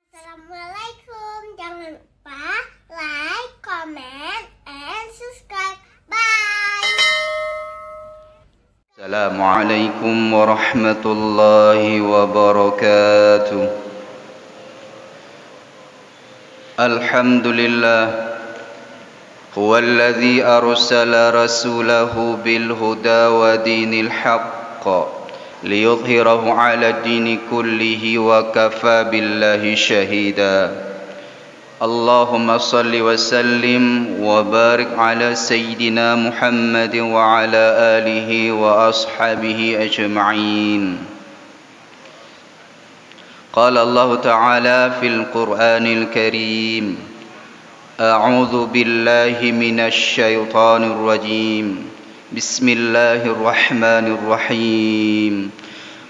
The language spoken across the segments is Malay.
Assalamualaikum. Jangan lupa like, comment, and subscribe. Bye. Assalamualaikum warahmatullahi wabarakatuh. Alhamdulillah, huwallazi arsala rasulahu bil huda wa dinil haqq liyudhhirahu 'ala dini kullihi wa kafa billahi shahida. Allahumma salli wa sallim wa barik ala sayyidina Muhammad wa ala alihi wa ashabihi ajma'in. Qala Allah Ta'ala fil Qur'anil Karim, a'udzu billahi minasy syaithanir rajim. Bismillahirrahmanirrahim.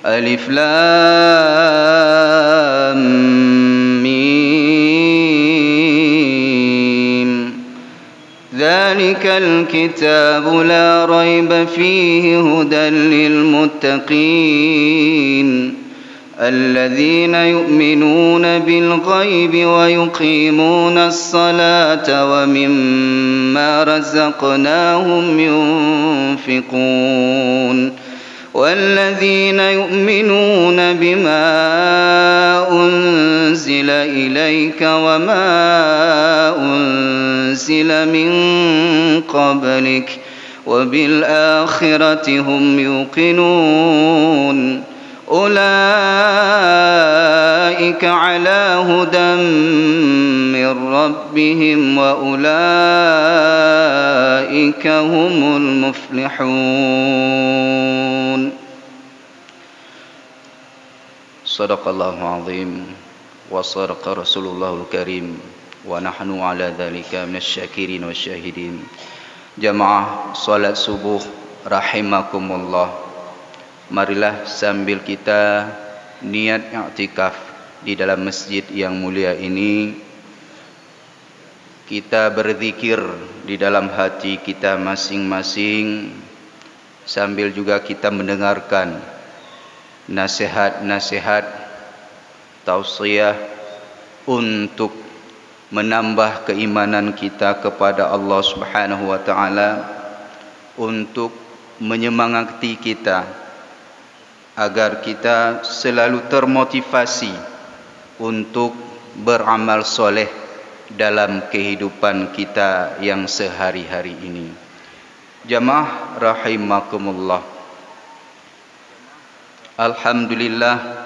Alif Lam Mim. Dzalikal kitabu la raiba fihi hudan lil muttaqin alladzina yu'minuna bil ghaibi wa yuqimuna as-salata wa mimma razaqnahum yunfiqun والذين يؤمنون بما أنزل إليك وما أنزل من قبلك وبالآخرة هم يوقنون أولئك على هدى من ربهم وأولئك هم المفلحون. صدق الله العظيم وصدق رسول الله الكريم ونحن على ذلك من الشاكرين والشاهدين. Jamaah salat subuh rahimakumullah, marilah sambil kita niat i'tikaf di dalam masjid yang mulia ini, kita berzikir di dalam hati kita masing-masing, sambil juga kita mendengarkan nasihat-nasihat tausiah untuk menambah keimanan kita kepada Allah Subhanahu wa taala, untuk menyemangati kita agar kita selalu termotivasi untuk beramal soleh dalam kehidupan kita yang sehari-hari ini. Jamaah rahimakumullah, alhamdulillah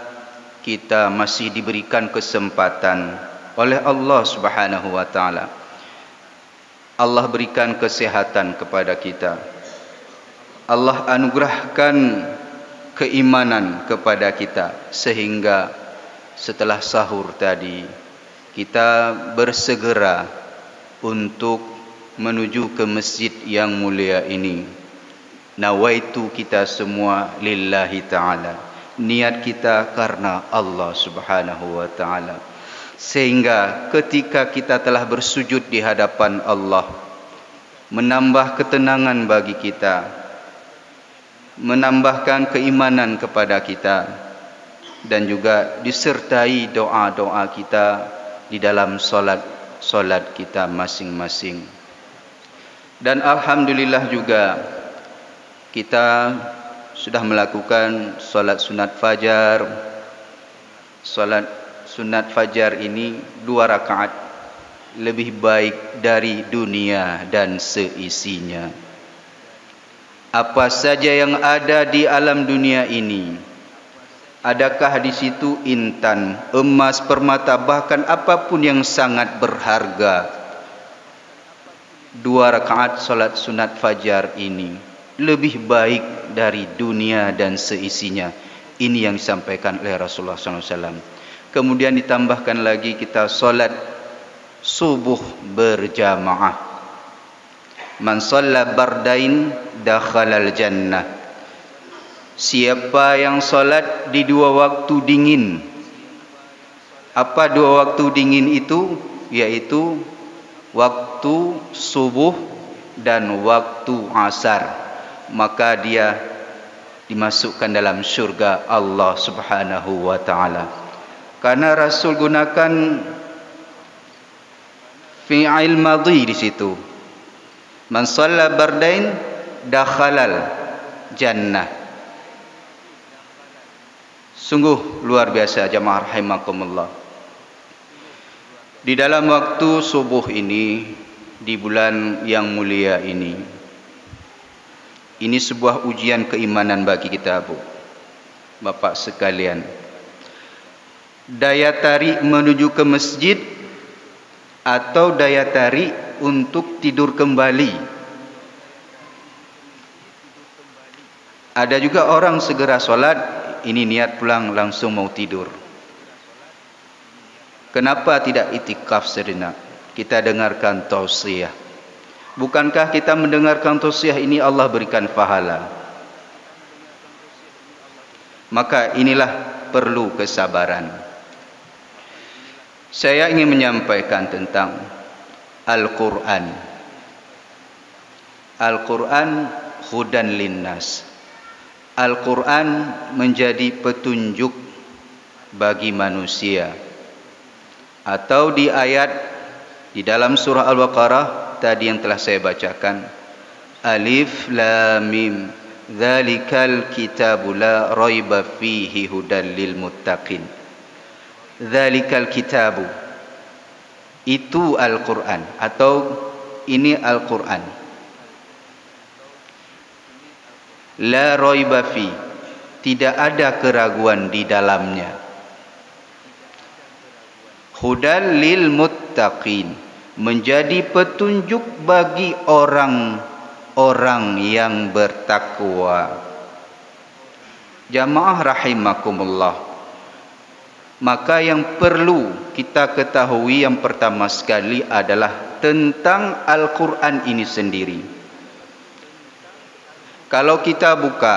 kita masih diberikan kesempatan oleh Allah Subhanahu wa taala. Allah berikan kesehatan kepada kita. Allah anugerahkan keimanan kepada kita sehingga setelah sahur tadi kita bersegera untuk menuju ke masjid yang mulia ini. Nawaitu kita semua lillahi ta'ala, niat kita karena Allah Subhanahu wa ta'ala, sehingga ketika kita telah bersujud di hadapan Allah, menambah ketenangan bagi kita, menambahkan keimanan kepada kita, dan juga disertai doa-doa kita di dalam solat kita masing-masing. Dan alhamdulillah juga kita sudah melakukan solat sunat fajar. Solat sunat fajar ini 2 rakaat, lebih baik dari dunia dan seisinya. Apa saja yang ada di alam dunia ini, adakah di situ intan, emas, permata, bahkan apapun yang sangat berharga? 2 rakaat solat sunat fajar ini lebih baik dari dunia dan seisinya. Ini yang disampaikan oleh Rasulullah SAW. Kemudian ditambahkan lagi kita solat subuh berjamaah. Man shalla bardain dakhalal jannah. Siapa yang solat di 2 waktu dingin. Apa 2 waktu dingin itu? Yaitu waktu subuh dan waktu asar. Maka dia dimasukkan dalam syurga Allah Subhanahu wa taala. Karena Rasul gunakan fi'il madhi di situ. Man shalla bardain dakhalal jannah. Sungguh luar biasa jamaah rahimakumullah. Di dalam waktu subuh ini, di bulan yang mulia ini sebuah ujian keimanan bagi kita, Bu, Bapak sekalian. Daya tarik menuju ke masjid atau daya tarik untuk tidur kembali. Ada juga orang segera solat, ini niat pulang langsung mau tidur. Kenapa tidak itikaf sejenak? Kita dengarkan tausiah. Bukankah kita mendengarkan tausiah ini Allah berikan pahala? Maka inilah perlu kesabaran. Saya ingin menyampaikan tentang Al-Quran. Al-Quran hudan linnas. Al-Quran menjadi petunjuk bagi manusia. Atau di ayat di dalam surah Al-Baqarah tadi yang telah saya bacakan, Alif Lam Mim Dzalikal kitabu la raiba fihi hudan lil muttaqin. Dzalikal kitabu, itu Al-Quran atau ini Al-Quran. La raiba fi, tidak ada keraguan di dalamnya. Hudan lil muttaqin, menjadi petunjuk bagi orang-orang yang bertakwa. Jamaah rahimakumullah. Maka yang perlu kita ketahui yang pertama sekali adalah tentang Al-Quran ini sendiri. Kalau kita buka,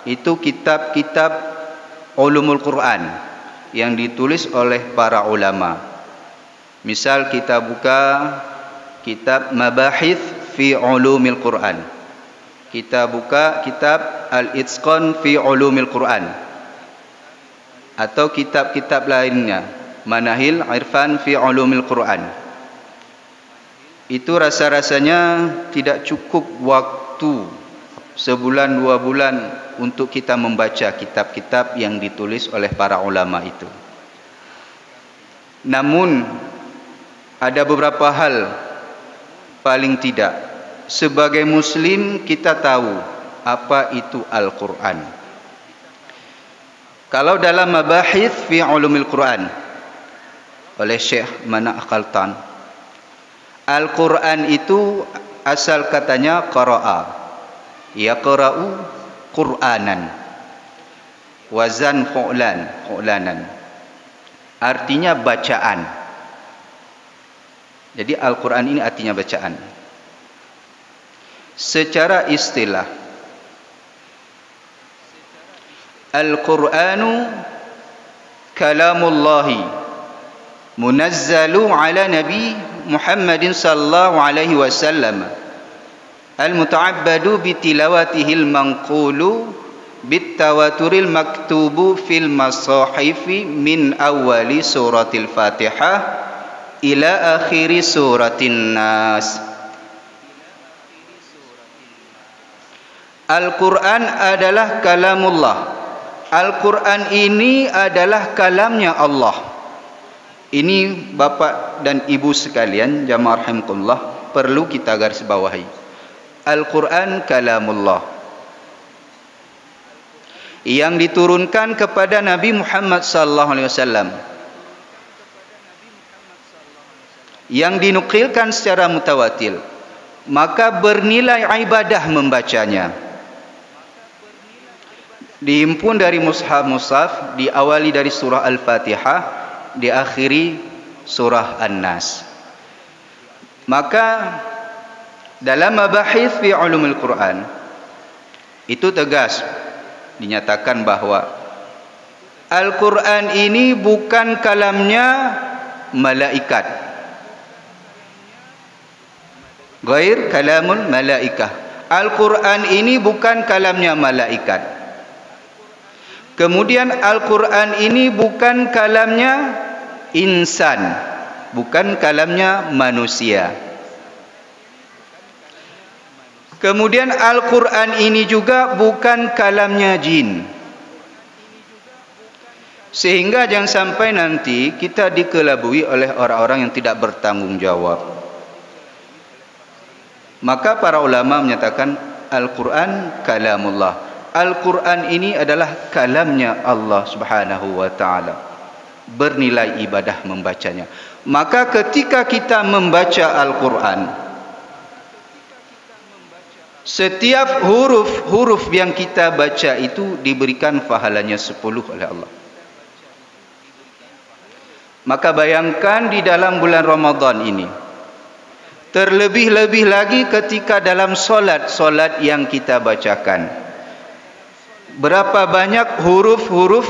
itu kitab-kitab ulumul Quran yang ditulis oleh para ulama. Misal kita buka kitab Mabahith fi Ulumil Quran. Kita buka kitab Al-Itqan fi Ulumil Quran. Atau kitab-kitab lainnya, Manahil Irfan fi Ulumil Quran. Itu rasa-rasanya tidak cukup waktu sebulan 2 bulan untuk kita membaca kitab-kitab yang ditulis oleh para ulama itu. Namun ada beberapa hal, paling tidak sebagai muslim kita tahu apa itu Al-Quran. Kalau dalam Mabahith fi Ulumil Quran oleh Syekh Mana Akhaltan, Al-Quran itu asal katanya qara'a, yaqra'u Qur'anan, wazan fu'lanan, artinya bacaan. Jadi Al-Quran ini artinya bacaan. Secara istilah, Al-Quranu kalamullahi munazzalu ala Nabi Muhammadin sallallahu alaihi wasallam al-muta'abbadu bitilawatihil manqulu bitawaturil maktubu fil masahifi min awali suratil Fatihah ila akhiri suratin Nas. Al-Quran adalah kalamullah. Al-Quran ini adalah kalamnya Allah. Ini Bapak dan Ibu sekalian, jamaah rahimakumullah, perlu kita garis bawahi. Al-Quran kalamullah yang diturunkan kepada Nabi Muhammad sallallahu alaihi wasallam, yang dinukilkan secara mutawatir, maka bernilai ibadah membacanya. Dihimpun dari mushaf-mushaf, diawali dari surah Al-Fatihah, diakhiri surah An-Nas. Maka dalam Mabahith fi Ulumil Quran itu tegas dinyatakan bahwa Al-Quran ini bukan kalamnya malaikat, ghair kalamul malaikah. Al-Quran ini bukan kalamnya malaikat. Kemudian Al-Quran ini bukan kalamnya insan, bukan kalamnya manusia. Kemudian Al-Quran ini juga bukan kalamnya jin. Sehingga jangan sampai nanti kita dikelabui oleh orang-orang yang tidak bertanggung jawab. Maka para ulama menyatakan Al-Quran kalamullah. Al-Quran ini adalah kalamnya Allah Subhanahu wa ta'ala. Bernilai ibadah membacanya. Maka ketika kita membaca Al-Quran, setiap huruf yang kita baca itu diberikan pahalanya 10 oleh Allah. Maka bayangkan di dalam bulan Ramadan ini, terlebih-lebih lagi ketika dalam solat yang kita bacakan, berapa banyak huruf-huruf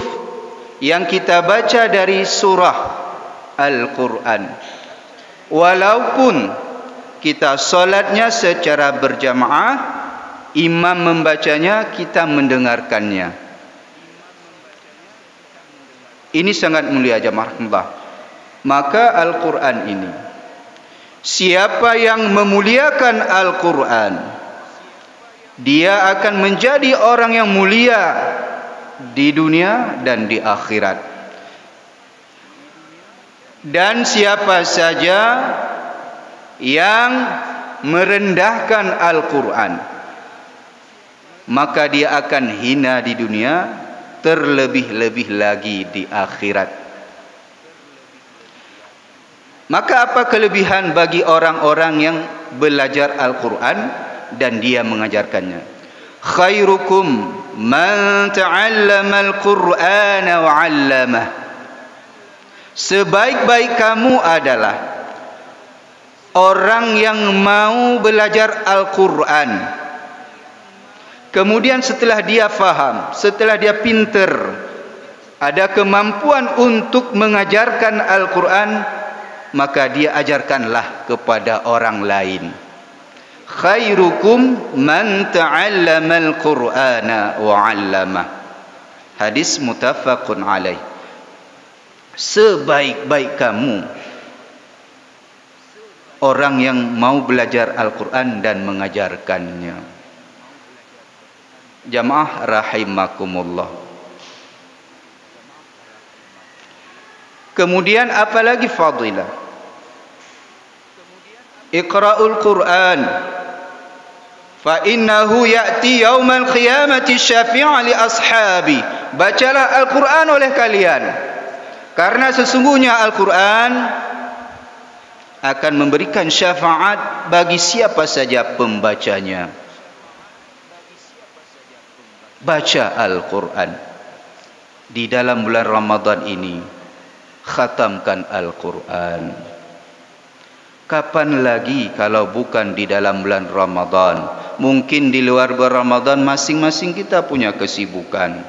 yang kita baca dari surah Al-Quran. Walaupun kita solatnya secara berjamaah, imam membacanya, kita mendengarkannya. Ini sangat mulia jamaah. Maka Al-Quran ini, siapa yang memuliakan Al-Quran, dia akan menjadi orang yang mulia di dunia dan di akhirat. Dan siapa saja yang merendahkan Al-Quran, maka dia akan hina di dunia, terlebih-lebih lagi di akhirat. Maka apa kelebihan bagi orang-orang yang belajar Al-Quran dan dia mengajarkannya? Khairukum man ta'allama al-Qur'ana wa 'allamah. Sebaik-baik kamu adalah orang yang mau belajar Al-Quran, kemudian setelah dia faham, setelah dia pinter, ada kemampuan untuk mengajarkan Al-Quran, maka dia ajarkanlah kepada orang lain. Khairukum man ta'allama al-Qur'ana wa 'allamah. Hadis muttafaqun alaih. Sebaik-baik kamu orang yang mau belajar Al-Quran dan mengajarkannya. Jamaah rahimakumullah. Kemudian apalagi fadilah? Iqra'ul Quran fa innahu ya'ti yaumal qiyamati syafi'an li ashabi. Bacalah Al-Quran oleh kalian, karena sesungguhnya Al-Quran akan memberikan syafaat bagi siapa saja pembacanya. Baca Al-Quran di dalam bulan Ramadan ini, khatamkan Al-Quran. Kapan lagi kalau bukan di dalam bulan Ramadan? Mungkin di luar bulan Ramadan masing-masing kita punya kesibukan.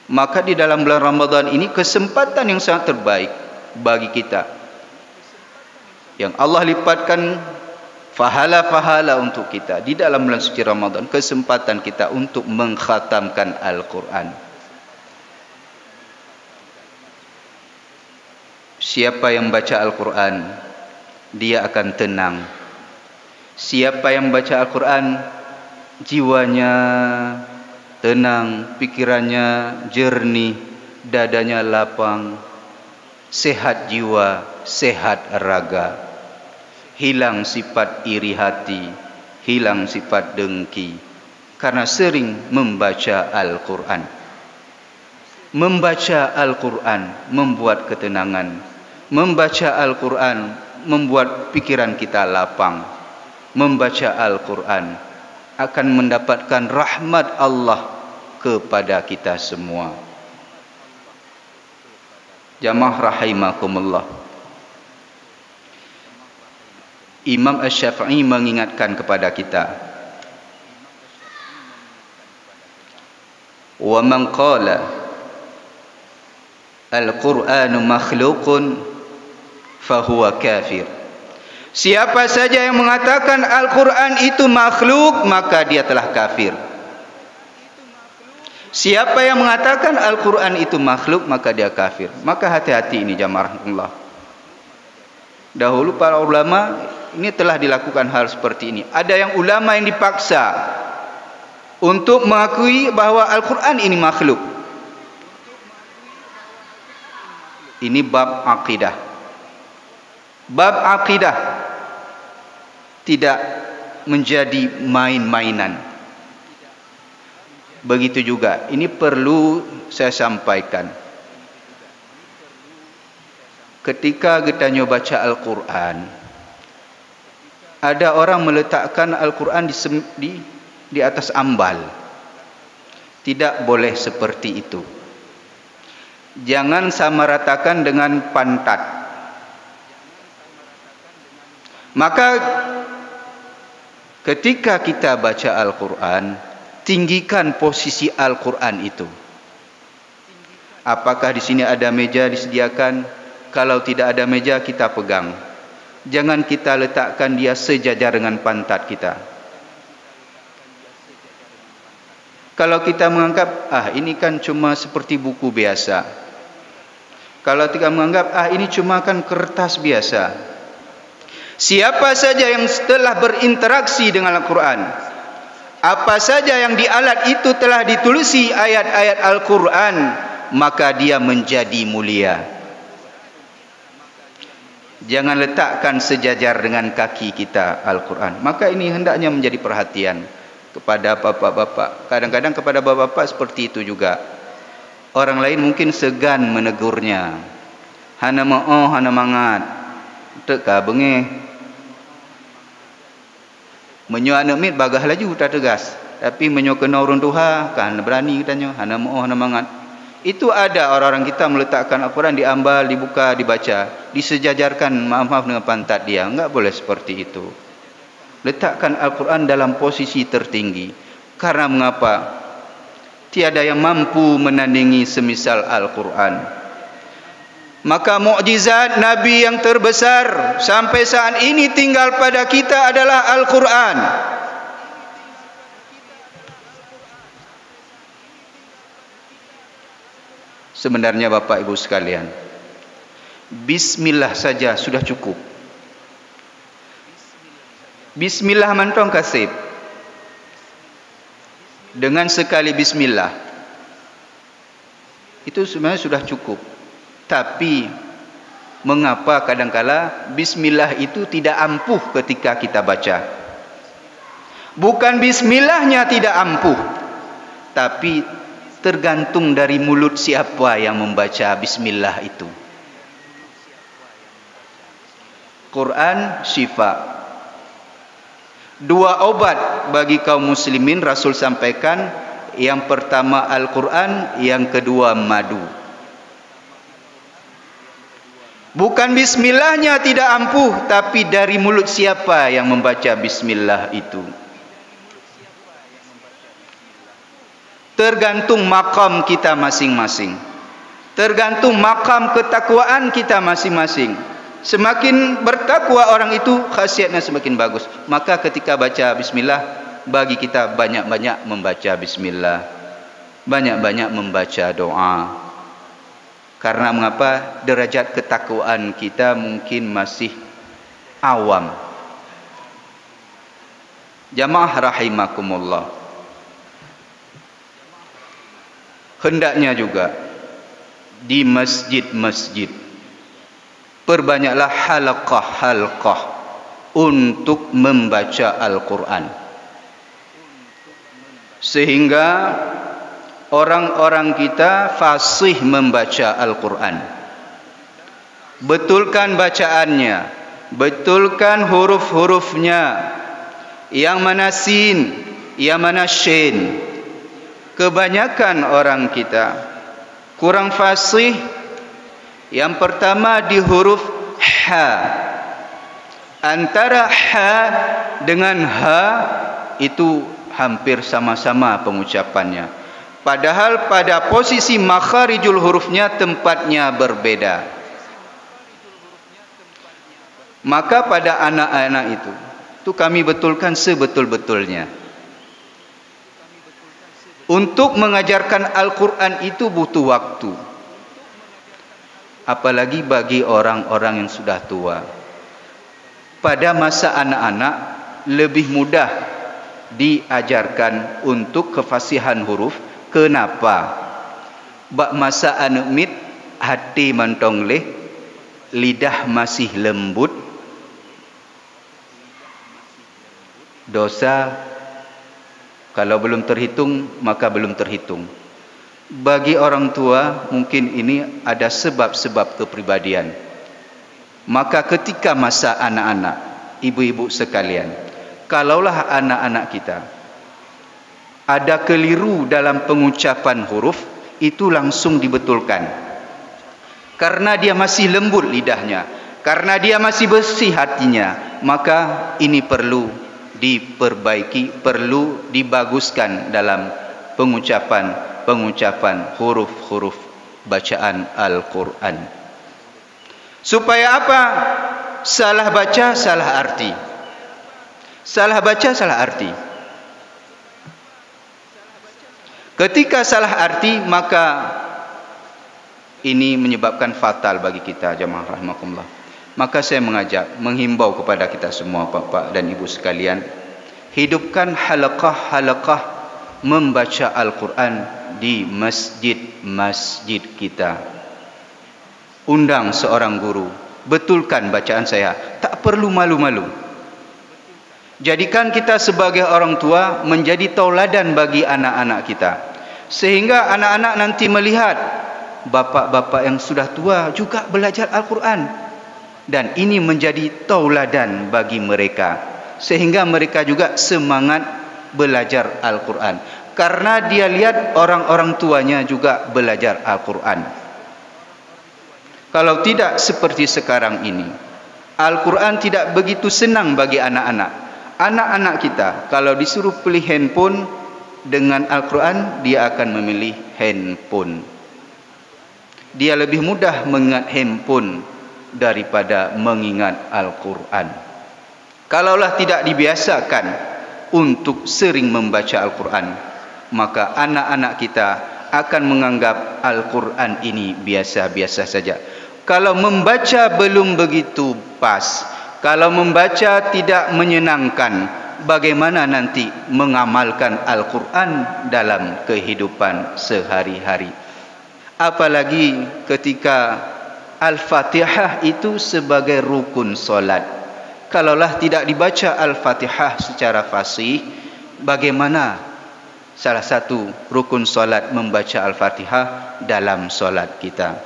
Maka di dalam bulan Ramadan ini kesempatan yang sangat terbaik bagi kita, yang Allah lipatkan pahala-pahala untuk kita di dalam bulan suci Ramadan. Kesempatan kita untuk mengkhatamkan Al-Quran. Siapa yang baca Al-Quran, dia akan tenang. Siapa yang baca Al-Quran, jiwanya tenang, pikirannya jernih, dadanya lapang, sehat jiwa, sehat raga. Hilang sifat iri hati, hilang sifat dengki, karena sering membaca Al-Quran. Membaca Al-Quran membuat ketenangan. Membaca Al-Quran membuat pikiran kita lapang. Membaca Al-Quran akan mendapatkan rahmat Allah kepada kita semua. Jamaah rahimakumullah. Imam Asy-Syafi'i mengingatkan kepada kita, wa man qala al-Qur'anu makhluqun fahuwa kafir. Siapa saja yang mengatakan Al-Quran itu makhluk, maka dia telah kafir. Siapa yang mengatakan Al-Quran itu makhluk, maka dia kafir. Maka hati-hati ini jamaah Allah. Dahulu para ulama ini telah dilakukan hal seperti ini. Ada yang ulama yang dipaksa untuk mengakui bahawa Al-Quran ini makhluk. Ini bab akidah. Bab akidah tidak menjadi main-mainan. Begitu juga, ini perlu saya sampaikan. Ketika kita baca Al-Quran, ada orang meletakkan Al-Quran di atas ambal. Tidak boleh seperti itu. Jangan samaratakan dengan pantat. Maka ketika kita baca Al-Quran, tinggikan posisi Al-Quran itu. Apakah di sini ada meja disediakan? Kalau tidak ada meja, kita pegang. Jangan kita letakkan dia sejajar dengan pantat kita. Kalau kita menganggap, ini kan cuma seperti buku biasa. Kalau kita menganggap, ini cuma kan kertas biasa. Siapa saja yang telah berinteraksi dengan Al-Quran, apa saja yang di alat itu telah ditulis ayat-ayat Al-Quran, maka dia menjadi mulia. Jangan letakkan sejajar dengan kaki kita Al-Quran. Maka ini hendaknya menjadi perhatian kepada bapak-bapak. Kadang-kadang kepada bapak-bapak seperti itu juga. Orang lain mungkin segan menegurnya. Hana ma'o, hana mangat. Teka bengeh. Menyo anak mit bagah laju tak tegas. Tapi menyo kena urun tuha, kan berani katanya. Hana ma'o, hana mangat. Itu ada orang-orang kita meletakkan Al-Quran diambal, dibuka, dibaca, disejajarkan maaf-maaf dengan pantat dia. Enggak boleh seperti itu. Letakkan Al-Quran dalam posisi tertinggi. Karena mengapa? Tiada yang mampu menandingi semisal Al-Quran. Maka mukjizat Nabi yang terbesar sampai saat ini tinggal pada kita adalah Al-Quran. Sebenarnya Bapak Ibu sekalian, Bismillah saja sudah cukup. Bismillah mantong kasih. Dengan sekali Bismillah itu sebenarnya sudah cukup. Tapi mengapa kadangkala Bismillah itu tidak ampuh ketika kita baca? Bukan Bismillahnya tidak ampuh, tapi tergantung dari mulut siapa yang membaca Bismillah itu. Quran syifa. Dua obat bagi kaum muslimin Rasul sampaikan. Yang pertama Al-Quran, yang kedua madu. Bukan Bismillahnya tidak ampuh, tapi dari mulut siapa yang membaca Bismillah itu. Tergantung makam kita masing-masing. Tergantung makam ketakwaan kita masing-masing. Semakin bertakwa orang itu, khasiatnya semakin bagus. Maka ketika baca Bismillah, bagi kita banyak-banyak membaca Bismillah. Banyak-banyak membaca doa. Karena mengapa? Derajat ketakwaan kita mungkin masih awam. Jamaah rahimakumullah. Hendaknya juga di masjid-masjid perbanyaklah halaqah-halaqah untuk membaca Al-Quran, sehingga orang-orang kita fasih membaca Al-Quran. Betulkan bacaannya, betulkan huruf-hurufnya, yang mana sin, yang mana shin. Kebanyakan orang kita kurang fasih. Yang pertama di huruf ha. Antara ha dengan ha itu hampir sama-sama pengucapannya. Padahal pada posisi makharijul hurufnya tempatnya berbeda. Maka pada anak-anak itu kami betulkan sebetul-betulnya. Untuk mengajarkan Al-Quran itu butuh waktu. Apalagi bagi orang-orang yang sudah tua. Pada masa anak-anak lebih mudah diajarkan untuk kefasihan huruf. Kenapa? Bak masa anak mit hati mantong leh, lidah masih lembut, dosa kalau belum terhitung maka belum terhitung. Bagi orang tua mungkin ini ada sebab-sebab kepribadian. Maka ketika masa anak-anak, ibu-ibu sekalian, kalaulah anak-anak kita ada keliru dalam pengucapan huruf, itu langsung dibetulkan. Karena dia masih lembut lidahnya, karena dia masih bersih hatinya, maka ini perlu diperbaiki, perlu dibaguskan dalam pengucapan huruf-huruf bacaan Al-Quran. Supaya apa? Salah baca, salah arti. Salah baca, salah arti. Ketika salah arti, maka ini menyebabkan fatal bagi kita, jamaah rahimakumullah. Maka saya menghimbau kepada kita semua, Bapak dan Ibu sekalian, hidupkan halaqah-halaqah membaca Al-Quran di masjid-masjid kita. Undang seorang guru, betulkan bacaan saya, tak perlu malu-malu. Jadikan kita sebagai orang tua menjadi tauladan bagi anak-anak kita, sehingga anak-anak nanti melihat bapak-bapak yang sudah tua juga belajar Al-Quran. Dan ini menjadi tauladan bagi mereka, sehingga mereka juga semangat belajar Al-Quran. Karena dia lihat orang-orang tuanya juga belajar Al-Quran. Kalau tidak seperti sekarang ini, Al-Quran tidak begitu senang bagi anak-anak. Anak-anak kita kalau disuruh pilih handphone dengan Al-Quran, dia akan memilih handphone. Dia lebih mudah mengingat handphone daripada mengingat Al-Quran. Kalaulah tidak dibiasakan untuk sering membaca Al-Quran, maka anak-anak kita akan menganggap Al-Quran ini biasa-biasa saja. Kalau membaca belum begitu pas, kalau membaca tidak menyenangkan, bagaimana nanti mengamalkan Al-Quran dalam kehidupan sehari-hari? Apalagi ketika Al-Fatihah itu sebagai rukun solat. Kalaulah tidak dibaca Al-Fatihah secara fasih, bagaimana salah satu rukun solat membaca Al-Fatihah dalam solat kita?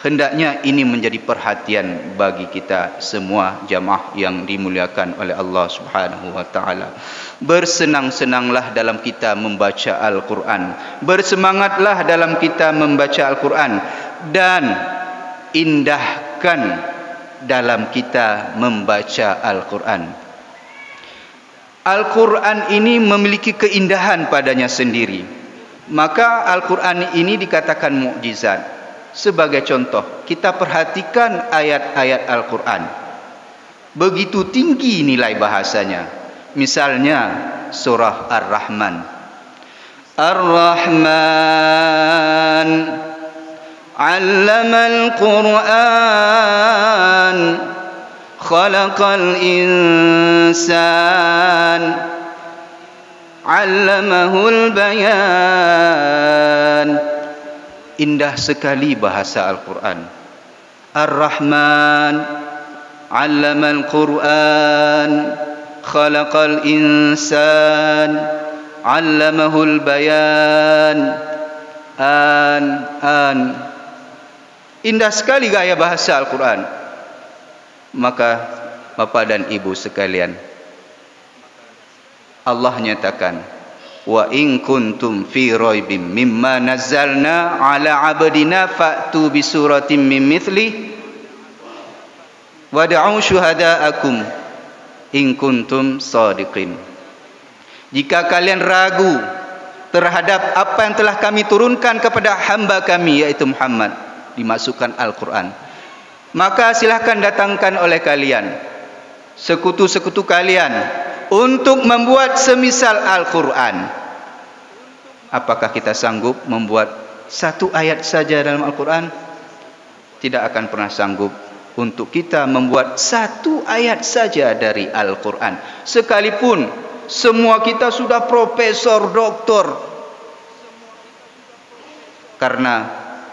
Hendaknya ini menjadi perhatian bagi kita semua jamaah yang dimuliakan oleh Allah Subhanahu wa taala. Bersenang-senanglah dalam kita membaca Al-Quran. Bersemangatlah dalam kita membaca Al-Quran. Dan indahkan dalam kita membaca Al-Quran. Al-Quran ini memiliki keindahan padanya sendiri. Maka Al-Quran ini dikatakan mukjizat. Sebagai contoh, kita perhatikan ayat-ayat Al-Quran. Begitu tinggi nilai bahasanya. Misalnya surah Ar-Rahman. Ar-Rahman 'allamal Qur'an, khalaqal insan, 'allamahul bayan. Indah sekali bahasa Al-Quran. Ar-Rahman 'allamal Qur'an, khalaqal insan, 'allamahul bayan. Indah sekali gaya bahasa Al-Quran. Maka Bapak dan Ibu sekalian, Allah nyatakan, wa in kuntum fi raibim mimma nazzalna ala abdina fa'tu bi suratin min mithli wad'u syuhada'akum in kuntum shadiqin. Jika kalian ragu terhadap apa yang telah kami turunkan kepada hamba kami, yaitu Muhammad, dimasukkan Al-Quran, maka silahkan datangkan oleh kalian sekutu-sekutu kalian untuk membuat semisal Al-Quran. Apakah kita sanggup membuat satu ayat saja dalam Al-Quran? Tidak akan pernah sanggup untuk kita membuat satu ayat saja dari Al-Quran. Sekalipun semua kita sudah profesor, doktor. Karena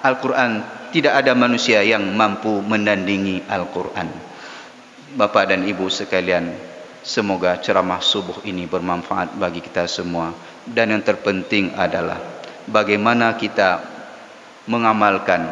Al-Quran, tidak ada manusia yang mampu menandingi Al-Quran. Bapak dan Ibu sekalian, semoga ceramah subuh ini bermanfaat bagi kita semua. Dan yang terpenting adalah bagaimana kita mengamalkan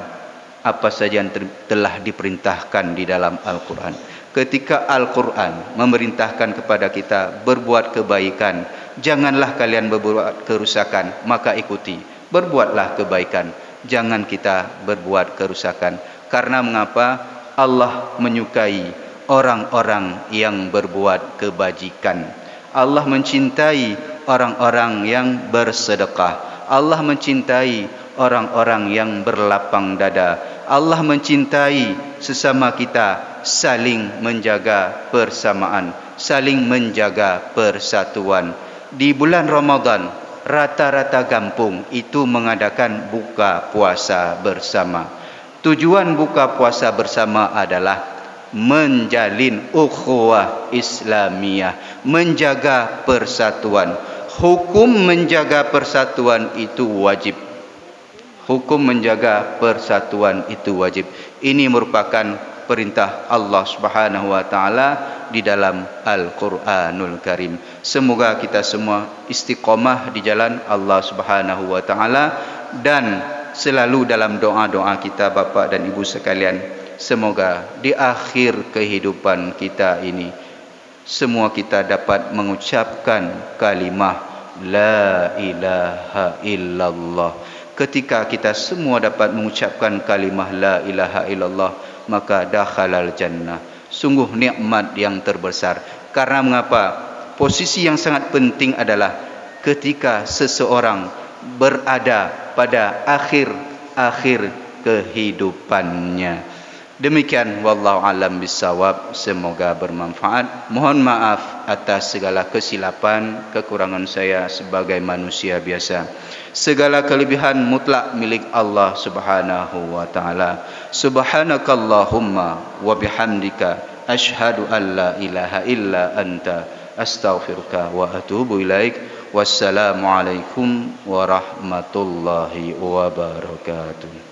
apa saja yang telah diperintahkan di dalam Al-Quran. Ketika Al-Quran memerintahkan kepada kita berbuat kebaikan, janganlah kalian berbuat kerusakan, maka ikuti. Berbuatlah kebaikan, jangan kita berbuat kerusakan. Karena mengapa? Allah menyukai orang-orang yang berbuat kebajikan. Allah mencintai orang-orang yang bersedekah. Allah mencintai orang-orang yang berlapang dada. Allah mencintai sesama kita, saling menjaga persamaan, saling menjaga persatuan. Di bulan Ramadan, rata-rata kampung itu mengadakan buka puasa bersama. Tujuan buka puasa bersama adalah menjalin ukhuwah Islamiyah, menjaga persatuan. Hukum menjaga persatuan itu wajib. Hukum menjaga persatuan itu wajib. Ini merupakan perintah Allah Subhanahu wa taala di dalam Al-Qur'anul Karim. Semoga kita semua istiqamah di jalan Allah Subhanahu wa taala, dan selalu dalam doa-doa kita Bapak dan Ibu sekalian, semoga di akhir kehidupan kita ini semua kita dapat mengucapkan kalimah la ilaha illallah. Ketika kita semua dapat mengucapkan kalimah la ilaha illallah, maka dakhalal jannah. Sungguh nikmat yang terbesar. Karena mengapa? Posisi yang sangat penting adalah ketika seseorang berada pada akhir kehidupannya. Demikian, wallahu alam bisawab. Semoga bermanfaat. Mohon maaf atas segala kesilapan, kekurangan saya sebagai manusia biasa. Segala kelebihan mutlak milik Allah Subhanahu wa taala. Subhanakallahumma wa bihamdika asyhadu an la ilaha illa anta astaghfiruka wa atubu ilaik. Wassalamualaikum warahmatullahi wabarakatuh.